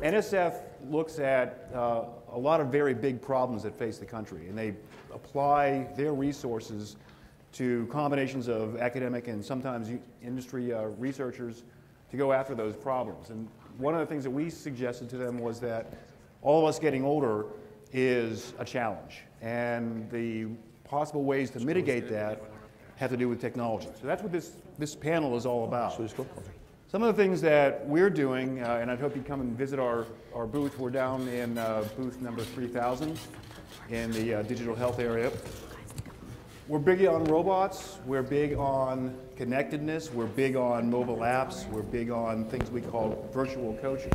NSF looks at a lot of very big problems that face the country, and they apply their resources to combinations of academic and sometimes industry researchers to go after those problems. And one of the things that we suggested to them was that all of us getting older is a challenge, and the possible ways to mitigate that have to do with technology. So that's what this panel is all about. Some of the things that we're doing, and I hope you come and visit our booth. We're down in booth number 3000 in the digital health area. We're big on robots. We're big on connectedness. We're big on mobile apps. We're big on things we call virtual coaches.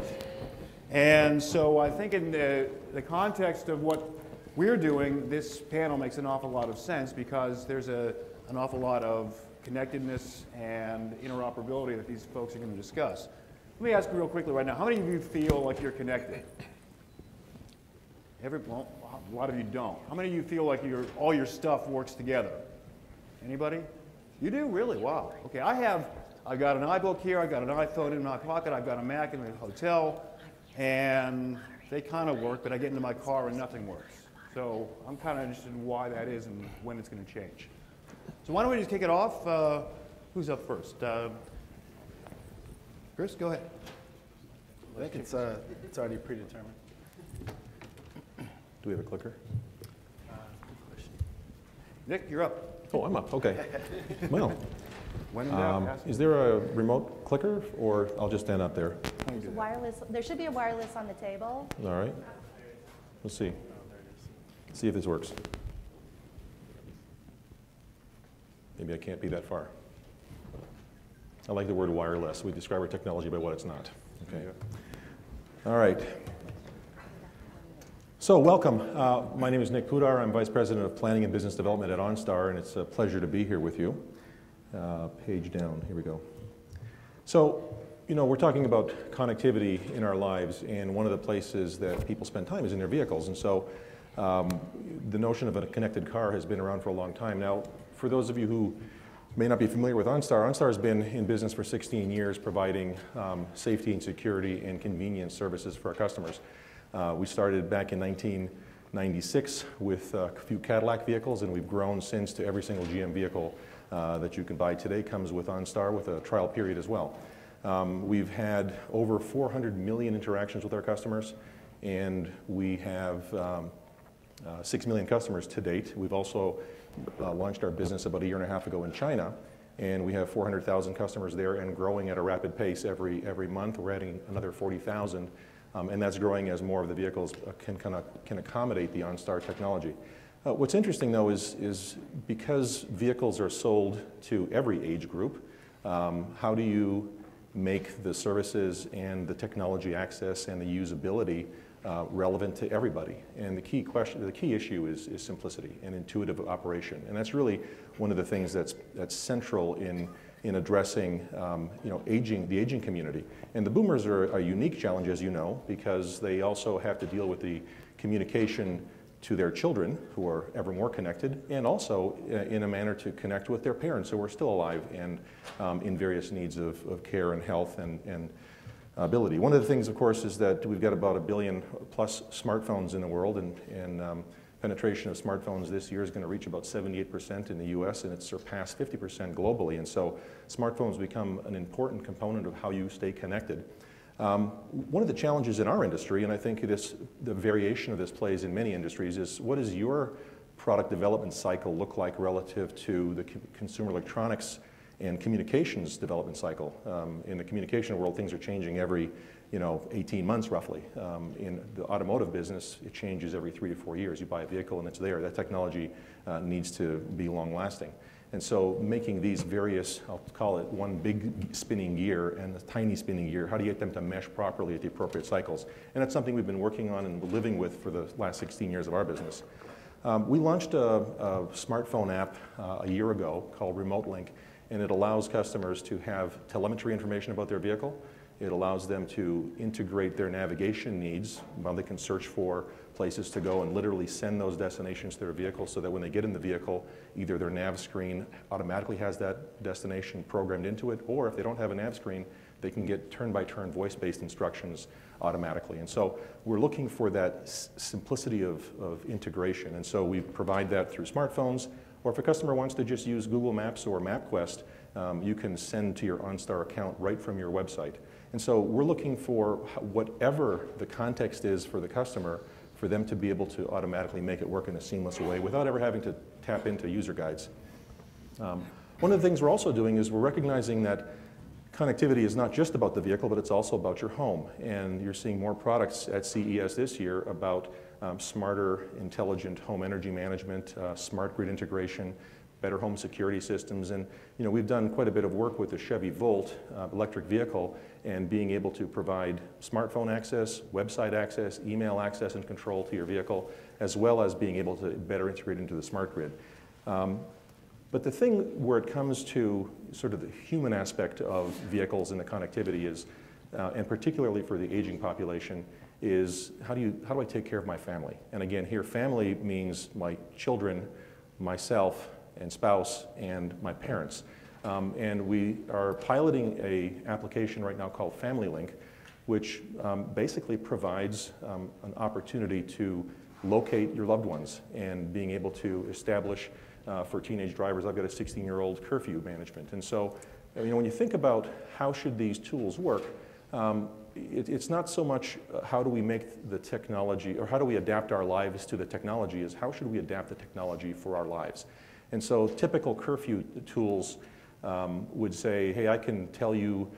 And so I think in the context of what we're doing, this panel makes an awful lot of sense because there's an awful lot of connectedness and interoperability that these folks are going to discuss. Let me ask you real quickly right now, how many of you feel like you're connected? Well, a lot of you don't. How many of you feel like all your stuff works together? Anybody? You do? Really? Wow. Okay, I've got an iBook here, I've got an iPhone in my pocket, I've got a Mac in the hotel, and they kind of work, but I get into my car and nothing works. So I'm kind of interested in why that is and when it's going to change. So why don't we just kick it off? Who's up first? Chris, go ahead. I think it's already predetermined. Do we have a clicker? Nick, you're up. Oh, I'm up. Okay. Well, When in doubt, is there a remote clicker, or I'll just stand up there? There's wireless. There should be a wireless on the table. All right. Let's see. See if this works. Maybe I can't be that far. I like the word wireless. We describe our technology by what it's not. Okay. All right. So welcome. My name is Nick Pudar. I'm Vice President of Planning and Business Development at OnStar, and it's a pleasure to be here with you. Page down. Here we go. So, you know, we're talking about connectivity in our lives, and one of the places that people spend time is in their vehicles. And so the notion of a connected car has been around for a long time. Now, for those of you who may not be familiar with OnStar, OnStar has been in business for 16 years providing safety and security and convenience services for our customers. We started back in 1996 with a few Cadillac vehicles, and we've grown since to every single GM vehicle that you can buy today comes with OnStar with a trial period as well. We've had over 400 million interactions with our customers, and we have 6 million customers to date. We've also launched our business about a year and a half ago in China, and we have 400,000 customers there and growing at a rapid pace every month. We're adding another 40,000, and that's growing as more of the vehicles can accommodate the OnStar technology. What's interesting though is because vehicles are sold to every age group, how do you make the services and the technology access and the usability relevant to everybody? And the key issue is simplicity and intuitive operation, and that's really one of the things that's central in addressing the aging community. And the boomers are a unique challenge, as you know, because they also have to deal with the communication to their children, who are ever more connected, and also in a manner to connect with their parents who are still alive and in various needs of care and health and ability. One of the things, of course, is that we've got about 1 billion plus smartphones in the world, and penetration of smartphones this year is going to reach about 78% in the US, and it's surpassed 50% globally. And so smartphones become an important component of how you stay connected. One of the challenges in our industry, and I think the variation of this plays in many industries, is what does your product development cycle look like relative to the consumer electronics and communications development cycle? In the communication world, things are changing every 18 months roughly. In the automotive business, it changes every 3 to 4 years. You buy a vehicle and it's there. That technology needs to be long lasting. And so making these various, I'll call it one big spinning gear and a tiny spinning gear, how do you get them to mesh properly at the appropriate cycles? And that's something we've been working on and living with for the last 16 years of our business. We launched a smartphone app a year ago called Remote Link, and it allows customers to have telemetry information about their vehicle It allows them to integrate their navigation needs while they can search for places to go and literally send those destinations to their vehicle so that when they get in the vehicle, either their nav screen automatically has that destination programmed into it, or if they don't have a nav screen, they can get turn-by-turn voice-based instructions automatically. And so we're looking for that simplicity of integration. And so we provide that through smartphones, or if a customer wants to just use Google Maps or MapQuest, you can send to your OnStar account right from your website. And so we're looking for whatever the context is for the customer, for them to be able to automatically make it work in a seamless way without ever having to tap into user guides. One of the things we're also doing is we're recognizing that connectivity is not just about the vehicle, but it's also about your home. And you're seeing more products at CES this year about smarter, intelligent home energy management, smart grid integration, better home security systems. And we've done quite a bit of work with the Chevy Volt electric vehicle and being able to provide smartphone access, website access, email access and control to your vehicle, as well as being able to better integrate into the smart grid. But the thing where it comes to sort of the human aspect of vehicles and the connectivity is, and particularly for the aging population, is how do I take care of my family? And again, here family means my children, myself, and spouse, and my parents. And we are piloting an application right now called Family Link, which basically provides an opportunity to locate your loved ones and being able to establish for teenage drivers. I've got a 16-year-old curfew management. And so when you think about how should these tools work, it's not so much how do we make the technology, or how do we adapt our lives to the technology, is how should we adapt the technology for our lives. And so typical curfew tools would say, hey, I can tell you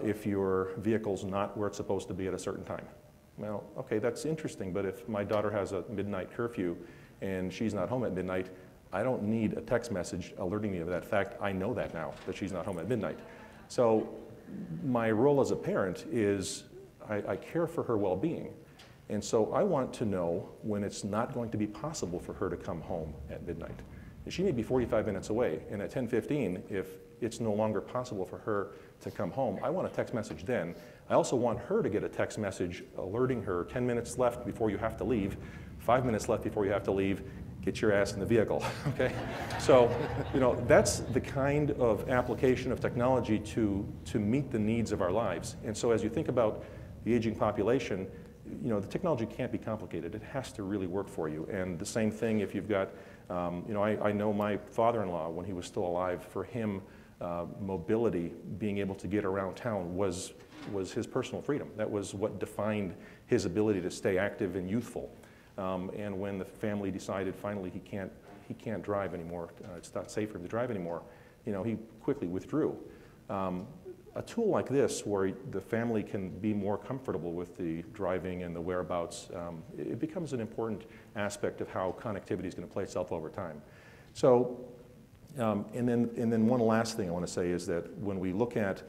if your vehicle's not where it's supposed to be at a certain time. Well, okay, that's interesting, but if my daughter has a midnight curfew and she's not home at midnight, I don't need a text message alerting me of that fact. I know that now, that she's not home at midnight. So my role as a parent is I care for her well-being. And so I want to know when it's not going to be possible for her to come home at midnight. She may be 45 minutes away, and at 10:15, if it's no longer possible for her to come home, I want a text message then. I also want her to get a text message alerting her 10 minutes left before you have to leave, 5 minutes left before you have to leave, get your ass in the vehicle, okay? So, that's the kind of application of technology to meet the needs of our lives. And so as you think about the aging population, the technology can't be complicated. It has to really work for you. And the same thing if you've got, I know my father-in-law, when he was still alive, for him, mobility, being able to get around town was his personal freedom. That was what defined his ability to stay active and youthful. And when the family decided finally he can't drive anymore, it's not safe for him to drive anymore, he quickly withdrew. A tool like this, where the family can be more comfortable with the driving and the whereabouts, it becomes an important aspect of how connectivity is going to play itself over time. So, and then one last thing I want to say is that when we look at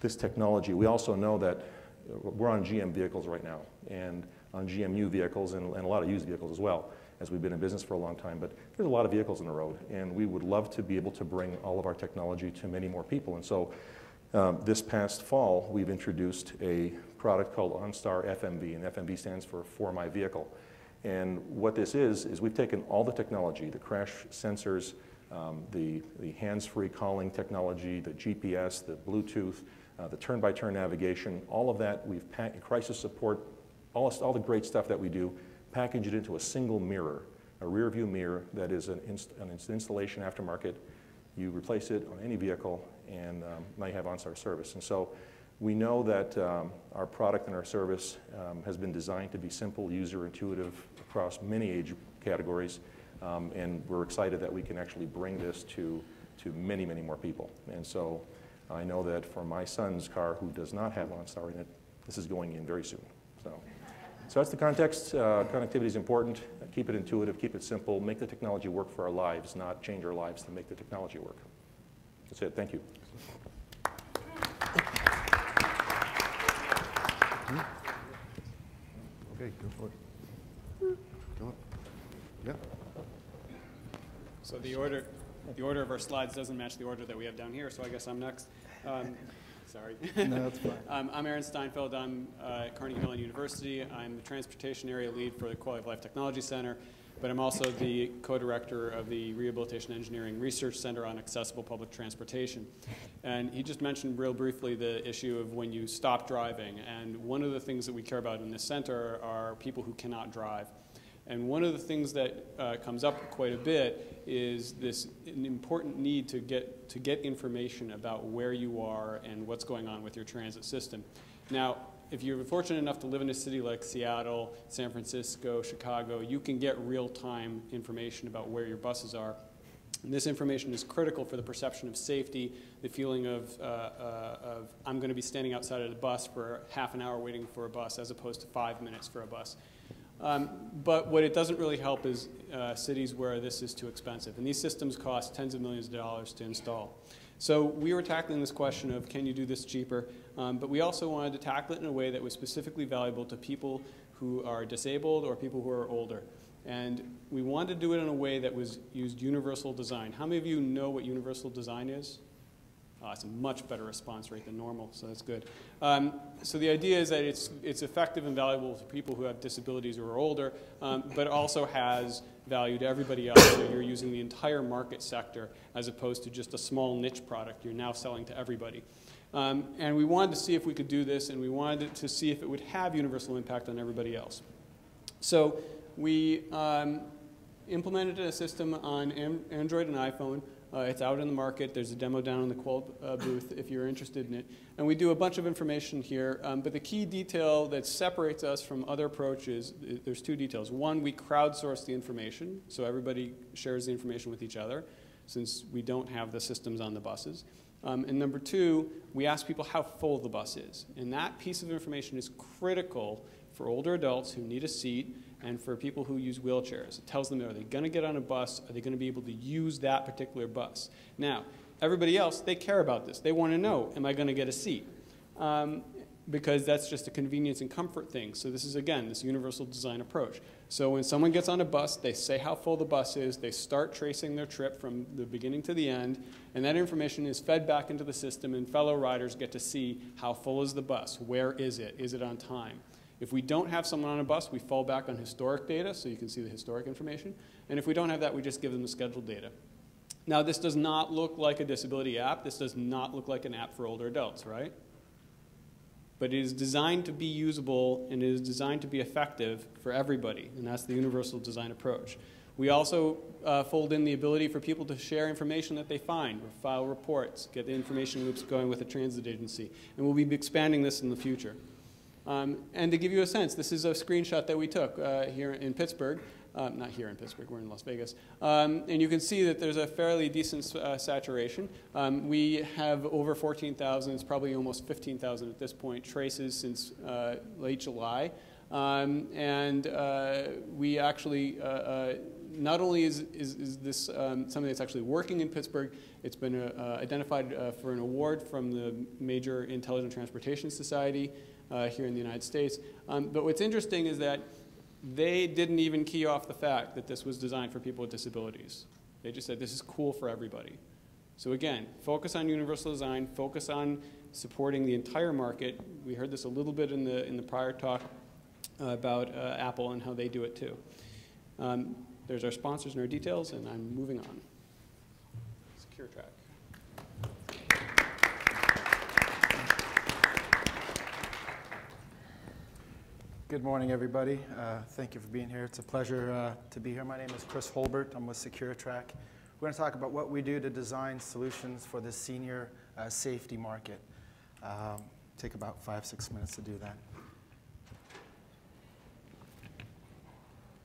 this technology, we also know that we're on GM vehicles right now, and on GMU vehicles and a lot of used vehicles as well, as we've been in business for a long time. But there's a lot of vehicles on the road, and we would love to be able to bring all of our technology to many more people. And so this past fall, we've introduced a product called OnStar FMV, and FMV stands for My Vehicle. And what this is we've taken all the technology, the crash sensors, the hands-free calling technology, the GPS, the Bluetooth, the turn-by-turn navigation, all of that, we've crisis support, all the great stuff that we do, package it into a single mirror, a rear view mirror that is an installation aftermarket. You replace it on any vehicle, and now you have OnStar service. And so we know that our product and our service has been designed to be simple, user intuitive across many age categories, and we're excited that we can actually bring this to many, many more people. And so I know that for my son's car, who does not have OnStar in it, this is going in very soon. So that's the context. Connectivity is important. Keep it intuitive, keep it simple, make the technology work for our lives, not change our lives to make the technology work. That's it. Thank you. Okay, go for it. Come on. Yeah. So the order of our slides doesn't match the order that we have down here, so I guess I'm next. Sorry. No, that's fine. I'm Aaron Steinfeld. I'm at Carnegie Mellon University. I'm the Transportation Area Lead for the Quality of Life Technology Center, but I'm also the co-director of the Rehabilitation Engineering Research Center on Accessible Public Transportation. And he just mentioned real briefly the issue of when you stop driving. And one of the things that we care about in this center are people who cannot drive. And one of the things that comes up quite a bit is an important need to get information about where you are and what's going on with your transit system. Now, if you're fortunate enough to live in a city like Seattle, San Francisco, Chicago, you can get real-time information about where your buses are. And this information is critical for the perception of safety, the feeling of I'm going to be standing outside of the bus for half an hour waiting for a bus as opposed to 5 minutes for a bus. But what it doesn't really help is cities where this is too expensive. And these systems cost tens of millions of dollars to install. So we were tackling this question of can you do this cheaper, but we also wanted to tackle it in a way that was specifically valuable to people who are disabled or people who are older. And we wanted to do it in a way that used universal design. How many of you know what universal design is? It's a much better response rate than normal, so that's good. So the idea is that it's effective and valuable to people who have disabilities or are older, but also has value to everybody else. So you're using the entire market sector as opposed to just a small niche product you're now selling to everybody. And we wanted to see if we could do this, and we wanted to see if it would have universal impact on everybody else. So we implemented a system on Android and iPhone. It's out in the market. There's a demo down in the Qual booth if you're interested in it. And we do a bunch of information here. But the key detail that separates us from other approaches, there's two details. One, we crowdsource the information, so everybody shares the information with each other, since we don't have the systems on the buses. And number two, we ask people how full the bus is. And that piece of information is critical for older adults who need a seat and for people who use wheelchairs. It tells them, are they going to get on a bus? Are they going to be able to use that particular bus? Now, everybody else, they care about this. They want to know, am I going to get a seat? Because that's just a convenience and comfort thing. So this is, again, this universal design approach. So when someone gets on a bus, they say how full the bus is. They start tracing their trip from the beginning to the end. And that information is fed back into the system, and fellow riders get to see how full is the bus. Where is it? Is it on time? If we don't have someone on a bus, we fall back on historic data, so you can see the historic information. And if we don't have that, we just give them the scheduled data. Now, this does not look like a disability app. This does not look like an app for older adults, right? But it is designed to be usable, and it is designed to be effective for everybody, and that's the universal design approach. We also fold in the ability for people to share information that they find, or file reports, get the information loops going with the transit agency. And we'll be expanding this in the future. And to give you a sense, this is a screenshot that we took here in Pittsburgh. Not here in Pittsburgh, we're in Las Vegas. And you can see that there's a fairly decent saturation. We have over 14,000, it's probably almost 15,000 at this point, traces since late July. And we actually, not only is this something that's actually working in Pittsburgh, it's been identified for an award from the major Intelligent Transportation Society here in the United States. But what's interesting is that they didn't even key off the fact that this was designed for people with disabilities. They just said this is cool for everybody. So again, focus on universal design, focus on supporting the entire market. We heard this a little bit in the prior talk about Apple and how they do it too. There's our sponsors and our details, and I'm moving on. SecuraTrac. Good morning, everybody. Thank you for being here. It's a pleasure to be here. My name is Chris Holbert. I'm with SecuraTrac. We're going to talk about what we do to design solutions for the senior safety market. Take about 5-6 minutes to do that.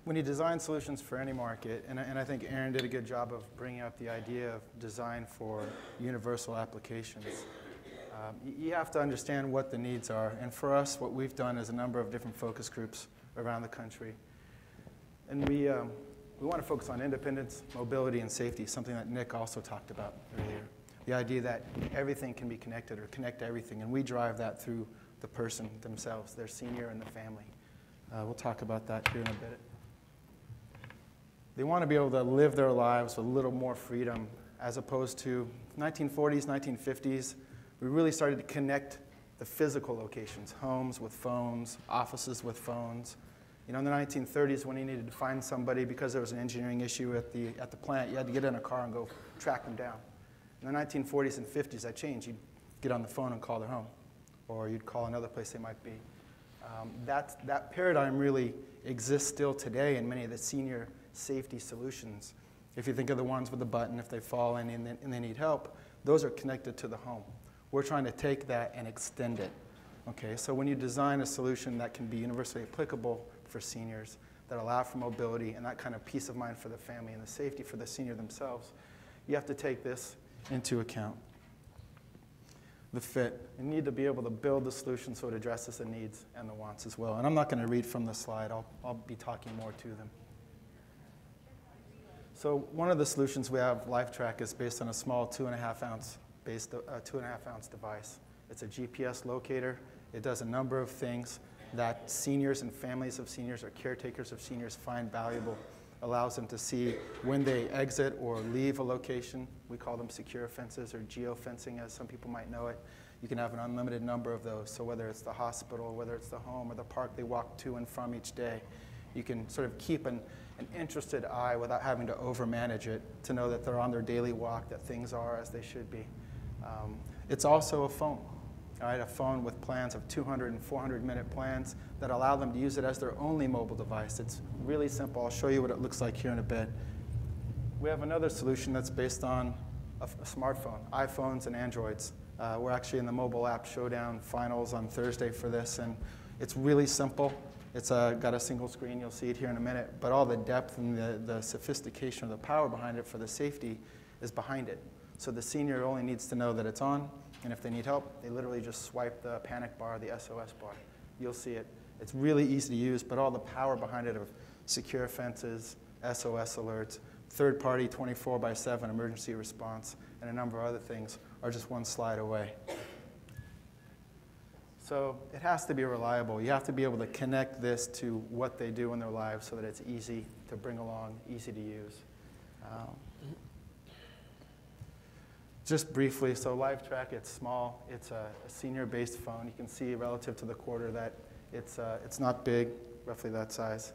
When you design solutions for any market, and I think Aaron did a good job of bringing up the idea of design for universal applications, you have to understand what the needs are. And for us, what we've done is a number of different focus groups around the country. And we want to focus on independence, mobility, and safety, something that Nick also talked about earlier. The idea that everything can be connected or connect to everything, and we drive that through the person themselves, their senior and the family. We'll talk about that here in a bit. They want to be able to live their lives with a little more freedom as opposed to 1940s, 1950s. we really started to connect the physical locations, homes with phones, offices with phones. You know, in the 1930s, when you needed to find somebody because there was an engineering issue at the plant, you had to get in a car and go track them down. In the 1940s and 50s, that changed. You'd get on the phone and call their home, or you'd call another place they might be. That paradigm really exists still today in many of the senior safety solutions. If you think of the ones with the button, if they fall in and they need help, those are connected to the home. We're trying to take that and extend it. Okay, so when you design a solution that can be universally applicable for seniors, that allow for mobility and that kind of peace of mind for the family and the safety for the senior themselves, you have to take this into account. The fit. You need to be able to build the solution so it addresses the needs and the wants as well. And I'm not going to read from the slide. I'll be talking more to them. So one of the solutions we have, LifeTrac, is based on a small 2.5 ounce device. It's a GPS locator. It does a number of things that seniors and families of seniors or caretakers of seniors find valuable. Allows them to see when they exit or leave a location. We call them secure fences or geofencing, as some people might know it. You can have an unlimited number of those. So whether it's the hospital, whether it's the home or the park they walk to and from each day, you can sort of keep an interested eye without having to overmanage it to know that they're on their daily walk, that things are as they should be. It's also a phone. All right, a phone with plans of 200 and 400-minute plans that allow them to use it as their only mobile device. It's really simple. I'll show you what it looks like here in a bit. We have another solution that's based on a smartphone, iPhones and Androids. We're actually in the mobile app showdown finals on Thursday for this, and it's really simple. It's got a single screen. You'll see it here in a minute, but all the depth and the sophistication of the power behind it for the safety is behind it. So the senior only needs to know that it's on, and if they need help, they literally just swipe the panic bar, the SOS bar. You'll see it. It's really easy to use, but all the power behind it of secure fences, SOS alerts, third-party 24/7 emergency response, and a number of other things are just one slide away. So it has to be reliable. You have to be able to connect this to what they do in their lives so that it's easy to bring along, easy to use. Just briefly, so LifeTrac, it's small. It's a senior-based phone. You can see relative to the quarter that it's not big, roughly that size.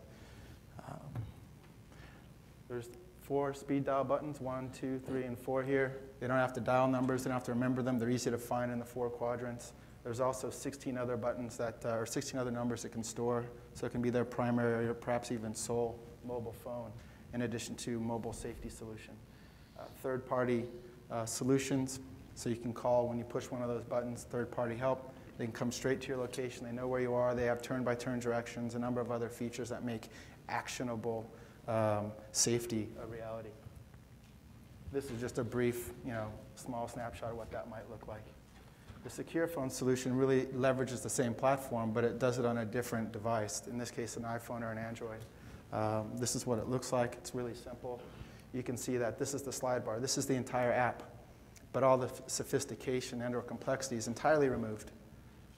There's 4 speed dial buttons, 1, 2, 3, and 4 here. They don't have to dial numbers. They don't have to remember them. They're easy to find in the 4 quadrants. There's also 16 other buttons that, or 16 other numbers it can store, so it can be their primary or perhaps even sole mobile phone, in addition to mobile safety solution. Third-party solutions, so you can call when you push one of those buttons, third-party help. They can come straight to your location. They know where you are. They have turn-by-turn directions, a number of other features that make actionable safety a reality. This is just a brief, small snapshot of what that might look like. The secure phone solution really leverages the same platform, but it does it on a different device, in this case an iPhone or an Android. This is what it looks like. It's really simple. You can see that this is the slide bar. This is the entire app, but all the sophistication and or complexity is entirely removed.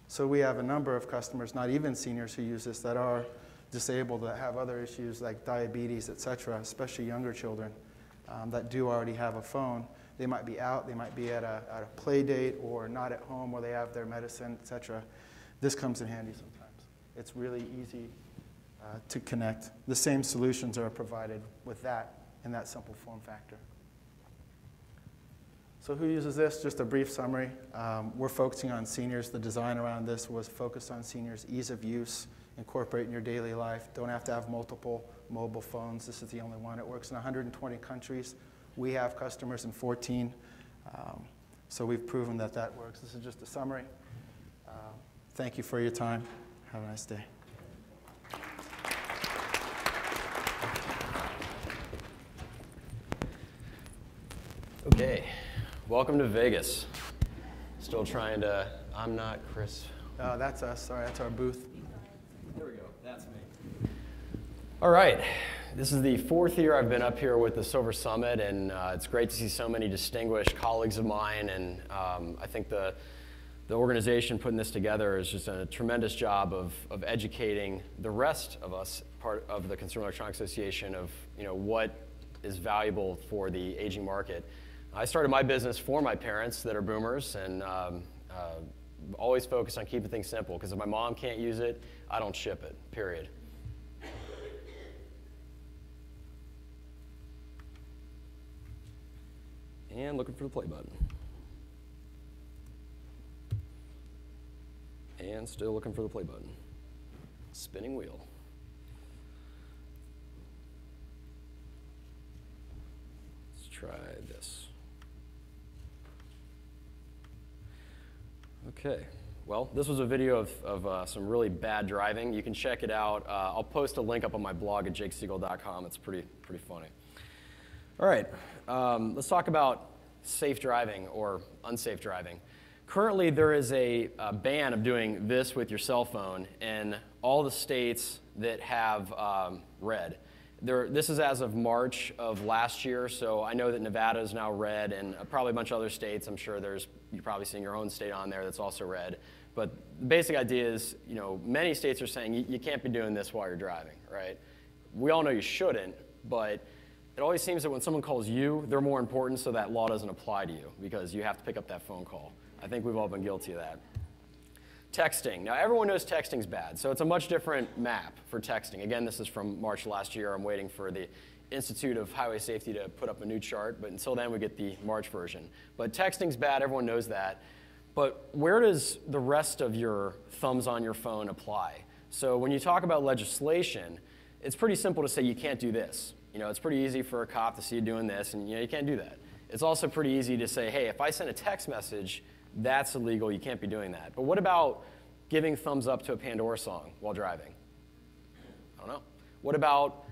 So we have a number of customers, not even seniors, who use this that are disabled, that have other issues like diabetes, et cetera, especially younger children that do already have a phone. They might be out, they might be at a play date or not at home where they have their medicine, et cetera. This comes in handy sometimes. It's really easy to connect. The same solutions are provided with that in that simple form factor. So who uses this? Just a brief summary. We're focusing on seniors. The design around this was focused on seniors, ease of use, incorporate in your daily life. Don't have to have multiple mobile phones. This is the only one. It works in 120 countries. We have customers in 14. So we've proven that that works. This is just a summary. Thank you for your time. Have a nice day. Okay, welcome to Vegas. Still trying to, I'm not Chris. That's us, sorry, that's our booth. There we go, that's me. All right, this is the 4th year I've been up here with the Silver Summit, and it's great to see so many distinguished colleagues of mine, and I think the organization putting this together is just a tremendous job of educating the rest of us, part of the Consumer Electronics Association, of what is valuable for the aging market. I started my business for my parents that are boomers, and Always focus on keeping things simple, because if my mom can't use it, I don't ship it, period. And looking for the play button. And still looking for the play button. Spinning wheel. Let's try this. Okay. Well, this was a video of some really bad driving. You can check it out. I'll post a link up on my blog at jakesigal.com. It's pretty funny. All right. Let's talk about safe driving or unsafe driving. Currently, there is a ban of doing this with your cell phone in all the states that have red. This is as of March of last year, so I know that Nevada is now red, and probably a bunch of other states. I'm sure you're probably seeing your own state on there that's also red. But the basic idea is, many states are saying you can't be doing this while you're driving, right? We all know you shouldn't, but it always seems that when someone calls you, they're more important, so that law doesn't apply to you because you have to pick up that phone call. I think we've all been guilty of that. Texting. Now, everyone knows texting's bad, so it's a much different map for texting. Again, this is from March last year. I'm waiting for the Institute of Highway Safety to put up a new chart, but until then, we get the March version. But texting's bad. Everyone knows that. But where does the rest of your thumbs on your phone apply? So when you talk about legislation, it's pretty simple to say you can't do this. It's pretty easy for a cop to see you doing this, and you can't do that. It's also pretty easy to say, hey, if I send a text message, that's illegal. You can't be doing that. But what about giving thumbs up to a Pandora song while driving? I don't know. What about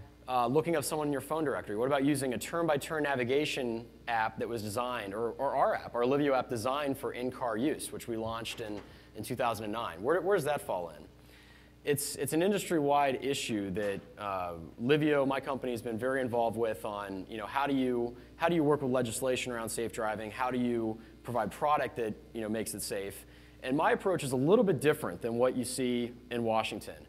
looking up someone in your phone directory? What about using a turn-by-turn navigation app that was designed, or our app, our Livio app designed for in-car use, which we launched in 2009? Where does that fall in? It's an industry-wide issue that Livio, my company, has been very involved with on, how do you work with legislation around safe driving? How do you provide product that makes it safe? And my approach is a little bit different than what you see in Washington.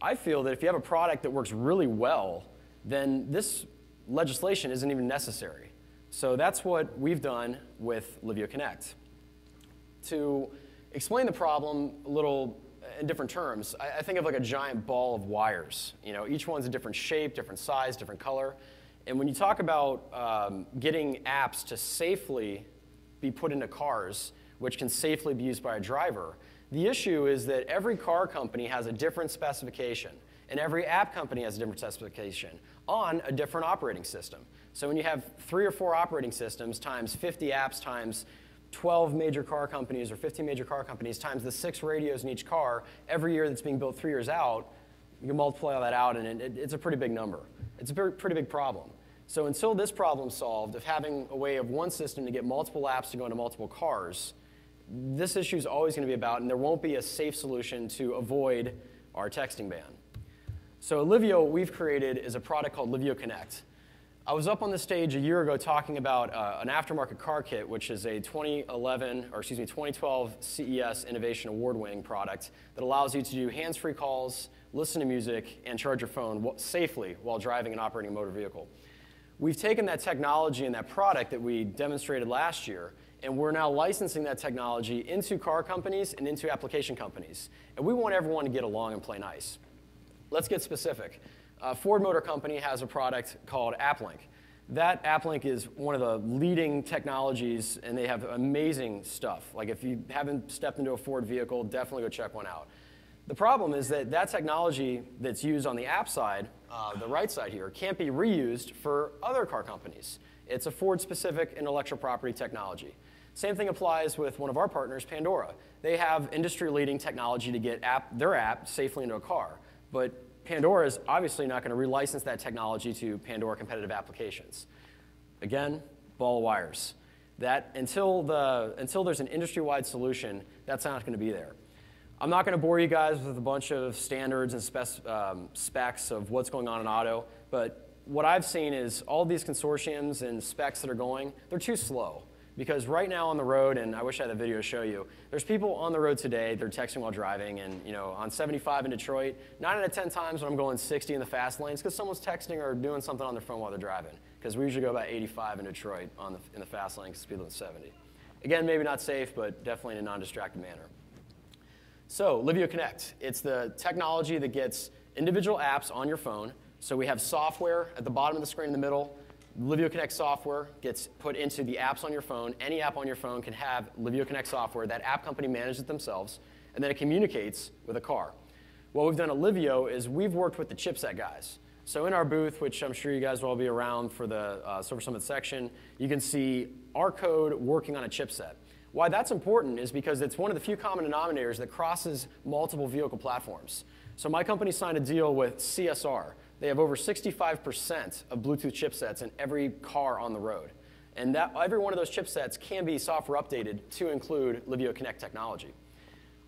I feel that if you have a product that works really well, then this legislation isn't even necessary. So that's what we've done with Livio Connect. To explain the problem a little in different terms, I think of like a giant ball of wires. Each one's a different shape, different size, different color. And when you talk about getting apps to safely be put into cars, which can safely be used by a driver, the issue is that every car company has a different specification, and every app company has a different specification on a different operating system. So when you have 3 or 4 operating systems times 50 apps times 12 major car companies or 15 major car companies times the 6 radios in each car every year that's being built 3 years out, you can multiply all that out, and it's a pretty big number. It's a pretty big problem. So until this problem's solved of having a way of one system to get multiple apps to go into multiple cars, this issue is always going to be about, and there won't be a safe solution to avoid our texting ban. So at Livio, what we've created is a product called Livio Connect. I was up on the stage a year ago talking about an aftermarket car kit, which is a 2012 CES Innovation Award-winning product that allows you to do hands-free calls, listen to music, and charge your phone safely while driving and operating a motor vehicle. We've taken that technology and that product that we demonstrated last year, and we're now licensing that technology into car companies and into application companies. And we want everyone to get along and play nice. Let's get specific. Ford Motor Company has a product called AppLink. That AppLink is one of the leading technologies, and they have amazing stuff. Like if you haven't stepped into a Ford vehicle, definitely go check one out. The problem is that that technology that's used on the app side, the right side here, can't be reused for other car companies. It's a Ford-specific intellectual property technology. Same thing applies with one of our partners, Pandora. They have industry-leading technology to get their app safely into a car. But Pandora is obviously not going to relicense that technology to Pandora competitive applications. Again, ball of wires. That until there's an industry-wide solution, that's not going to be there. I'm not going to bore you guys with a bunch of standards and specs of what's going on in auto, but what I've seen is all these consortiums and specs that are going, they're too slow. Because right now on the road, and I wish I had a video to show you, there's people on the road today that are texting while driving, and on 75 in Detroit, 9 out of 10 times when I'm going 60 in the fast lanes, because someone's texting or doing something on their phone while they're driving. Because we usually go about 85 in Detroit in the fast lane, because speed limit's 70. Again, maybe not safe, but definitely in a non-distracted manner. So Livio Connect, it's the technology that gets individual apps on your phone. So we have software at the bottom of the screen in the middle. Livio Connect software gets put into the apps on your phone. Any app on your phone can have Livio Connect software. That app company manages it themselves, and then it communicates with a car. What we've done at Livio is we've worked with the chipset guys. So in our booth, which I'm sure you guys will all be around for the Silver Summit section, you can see our code working on a chipset. Why that's important is because it's one of the few common denominators that crosses multiple vehicle platforms. So my company signed a deal with CSR. They have over 65% of Bluetooth chipsets in every car on the road. And every one of those chipsets can be software updated to include Livio Connect technology.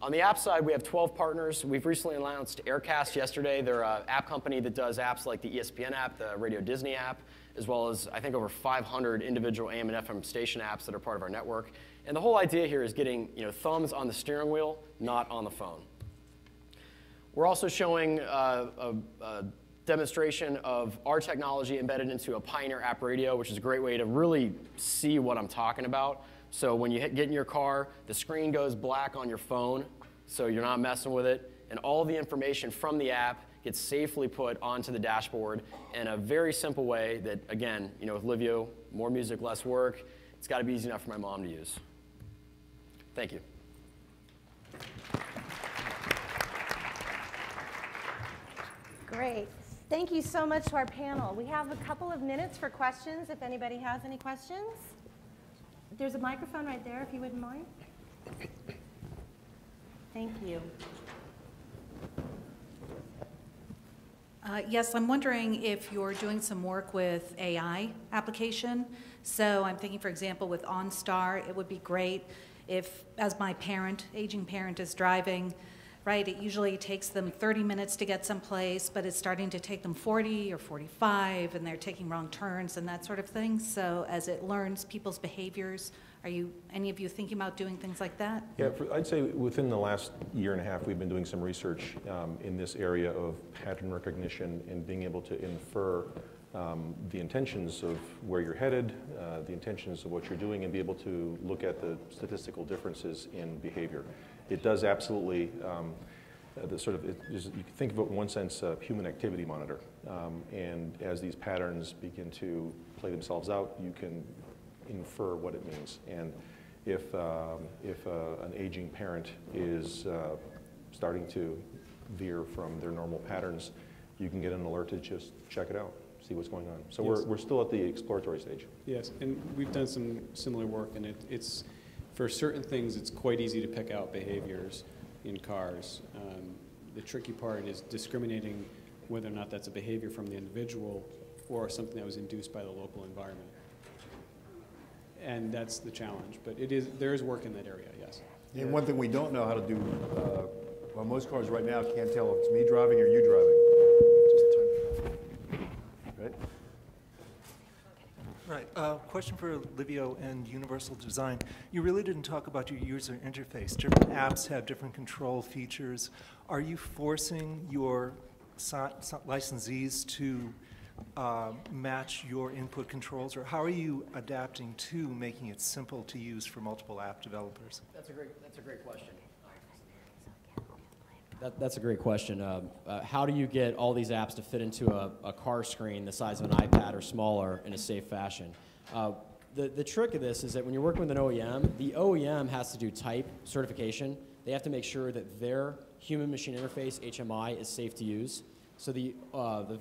On the app side, we have 12 partners. We've recently announced Aircast yesterday. They're an app company that does apps like the ESPN app, the Radio Disney app, as well as, I think, over 500 individual AM and FM station apps that are part of our network. And the whole idea here is getting thumbs on the steering wheel, not on the phone. We're also showing a demonstration of our technology embedded into a Pioneer app radio, which is a great way to really see what I'm talking about. So when you get in your car, the screen goes black on your phone, so you're not messing with it, and all the information from the app gets safely put onto the dashboard in a very simple way that, again, with Livio, more music, less work. It's got to be easy enough for my mom to use. Thank you. Great. Thank you so much to our panel. We have a couple of minutes for questions if anybody has any questions. There's a microphone right there if you wouldn't mind. Thank you. Yes, I'm wondering if you're doing some work with AI application. So I'm thinking, for example, with OnStar, it would be great if, as my aging parent is driving, right, it usually takes them 30 minutes to get someplace, but it's starting to take them 40 or 45, and they're taking wrong turns and that sort of thing. So as it learns people's behaviors, are any of you thinking about doing things like that? Yeah, I'd say within the last year and a half, we've been doing some research in this area of pattern recognition and being able to infer the intentions of where you're headed, the intentions of what you're doing, and be able to look at the statistical differences in behavior. It does absolutely, you can think of it in one sense, a human activity monitor. And as these patterns begin to play themselves out, you can infer what it means. And if an aging parent is starting to veer from their normal patterns, you can get an alert to just check it out, see what's going on. So yes, we're still at the exploratory stage. Yes, and we've done some similar work, and it's for certain things, it's quite easy to pick out behaviors in cars. The tricky part is discriminating whether or not that's a behavior from the individual or something that was induced by the local environment. And that's the challenge, but there is work in that area, yes. And one thing we don't know how to do, well, most cars right now can't tell if it's me driving or you driving. Just turn it on. Right? Right. Question for Livio and Universal Design. You really didn't talk about your user interface. Different apps have different control features. Are you forcing your licensees to match your input controls, or how are you adapting to making it simple to use for multiple app developers? That's a great question. That's a great question. How do you get all these apps to fit into a car screen the size of an iPad or smaller in a safe fashion? The trick of this is that when you're working with an OEM, the OEM has to do type certification. They have to make sure that their human-machine interface, HMI, is safe to use. So the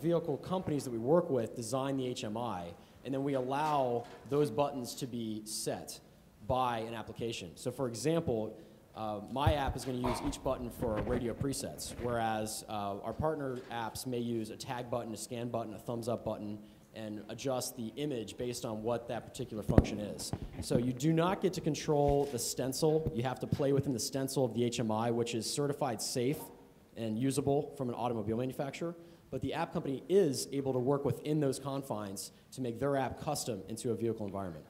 vehicle companies that we work with design the HMI, and then we allow those buttons to be set by an application. So for example, my app is going to use each button for radio presets, whereas our partner apps may use a tag button, a scan button, a thumbs up button, and adjust the image based on what that particular function is. So you do not get to control the stencil. You have to play within the stencil of the HMI, which is certified safe and usable from an automobile manufacturer. But the app company is able to work within those confines to make their app custom into a vehicle environment.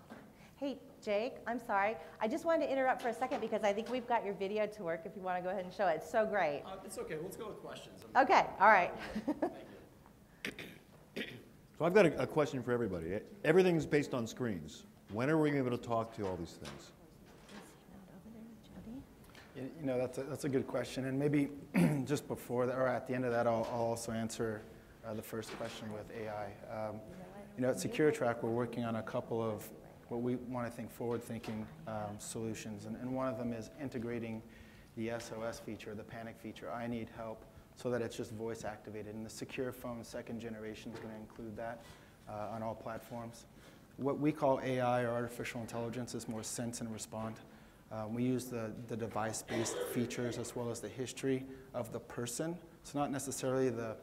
Hey, Jake, I'm sorry. I just wanted to interrupt for a second because I think we've got your video to work if you want to go ahead and show it. It's so great. It's okay. Let's go with questions. Okay. All right. Thank you. So I've got a question for everybody. Everything's based on screens. When are we able to talk to all these things? You know, that's a good question. And maybe just before that, or at the end of that, I'll also answer the first question with AI. You know, at SecuraTrac, we're working on a couple of what we want to think forward-thinking solutions. And one of them is integrating the SOS feature, the panic feature, I need help, so that it's just voice activated. And the Secure Phone 2nd generation is going to include that on all platforms. What we call AI, or artificial intelligence, is more sense and respond. We use the device-based features as well as the history of the person. It's not necessarily the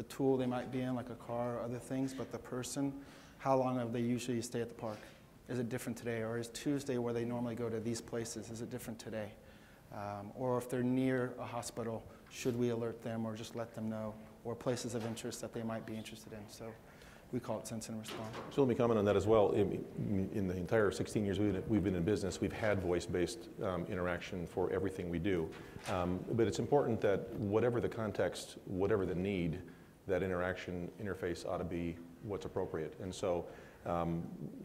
tool they might be in, like a car or other things, but the person. How long have they usually stay at the park? Is it different today? Or is Tuesday, where they normally go to these places, is it different today? Or if they're near a hospital, should we alert them or just let them know? Or places of interest that they might be interested in. So we call it sense and respond. So let me comment on that as well. In the entire 16 years we've been in business, we've had voice-based interaction for everything we do. But it's important that whatever the context, whatever the need, that interaction interface ought to be what's appropriate. And so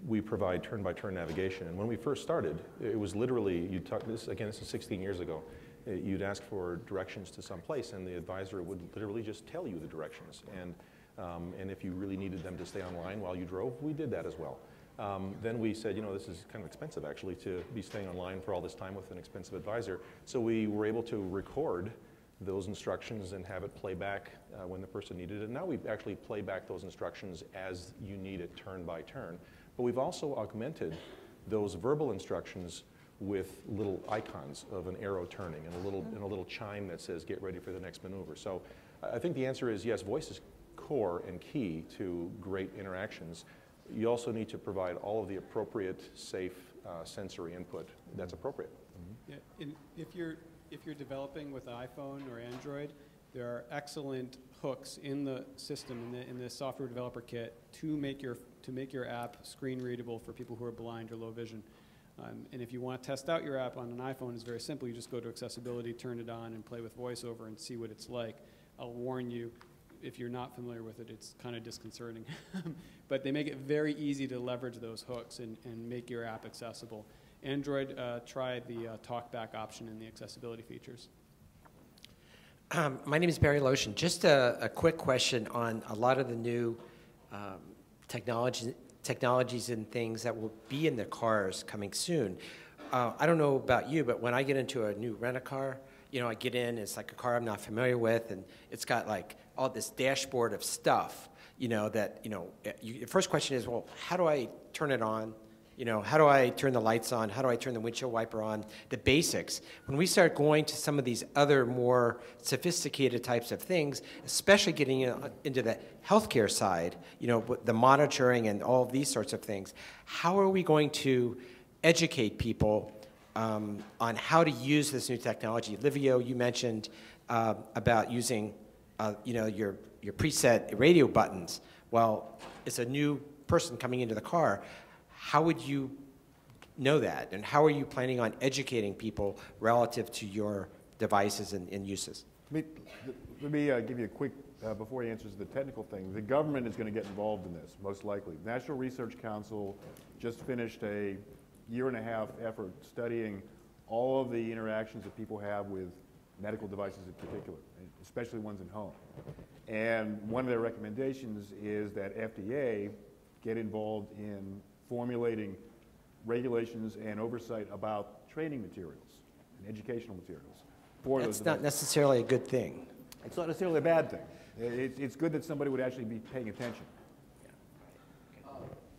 we provide turn-by-turn navigation. And when we first started, it was literally, this is 16 years ago, you'd ask for directions to some place, and the advisor would literally just tell you the directions. And if you really needed them to stay online while you drove, we did that as well. Then we said, you know, this is kind of expensive, actually, to be staying online for all this time with an expensive advisor. So we were able to record those instructions and have it play back when the person needed it. And now we actually play back those instructions as you need it, turn by turn. But we've also augmented those verbal instructions with little icons of an arrow turning and a little chime that says, get ready for the next maneuver. So I think the answer is yes, voice is core and key to great interactions. You also need to provide all of the appropriate, safe sensory input that's appropriate. Yeah, and if you're developing with iPhone or Android, there are excellent hooks in the system, in the software developer kit, to make your app screen readable for people who are blind or low vision. And if you want to test out your app on an iPhone, it's very simple. You just go to accessibility, turn it on, and play with VoiceOver and see what it's like. I'll warn you, if you're not familiar with it, it's kind of disconcerting. But they make it very easy to leverage those hooks and make your app accessible. Android tried the talkback option in the accessibility features. My name is Barry Lotion. Just a quick question on a lot of the new technologies and things that will be in the cars coming soon. I don't know about you, but when I get into a new rent-a-car, you know, I get in, it's like a car I'm not familiar with, and it's got like all this dashboard of stuff, you know, that, you know, the first question is, well, how do I turn it on? You know, how do I turn the lights on? How do I turn the windshield wiper on? The basics. When we start going to some of these other more sophisticated types of things, especially getting into the healthcare side, you know, the monitoring and all of these sorts of things, how are we going to educate people on how to use this new technology? Livio, you mentioned about using, you know, your preset radio buttons. Well, it's a new person coming into the car. How would you know that? And how are you planning on educating people relative to your devices and uses? Let me give you a quick, before he answers the technical thing, the government is going to get involved in this, most likely. National Research Council just finished a year-and-a-half effort studying all of the interactions that people have with medical devices in particular, especially ones in home. And one of their recommendations is that FDA get involved in formulating regulations and oversight about training materials and educational materials for those devices. That's not necessarily a good thing. It's not necessarily a bad thing. It's good that somebody would actually be paying attention.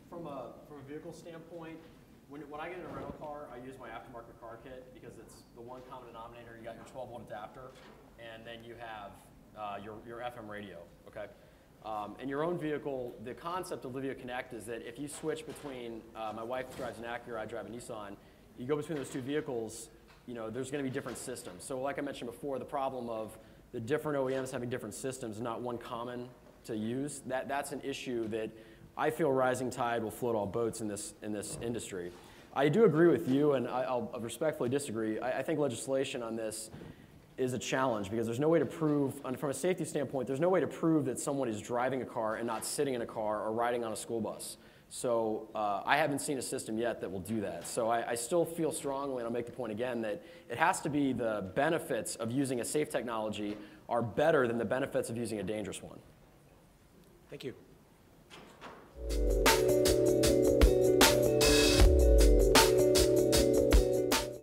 From a vehicle standpoint, when I get in a rental car, I use my aftermarket car kit because it's the one common denominator. You got your 12-volt adapter, and then you have your FM radio, okay? In your own vehicle, the concept of Livio Connect is that if you switch between, my wife drives an Acura, I drive a Nissan, you go between those two vehicles, you know, there's going to be different systems. So like I mentioned before, the problem of the different OEMs having different systems, not one common to use, that's an issue that I feel rising tide will float all boats in this industry. I do agree with you, and I'll respectfully disagree. I think legislation on this is a challenge because there's no way to prove, from a safety standpoint, there's no way to prove that someone is driving a car and not sitting in a car or riding on a school bus. So I haven't seen a system yet that will do that. So I still feel strongly, and I'll make the point again, that it has to be the benefits of using a safe technology are better than the benefits of using a dangerous one. Thank you.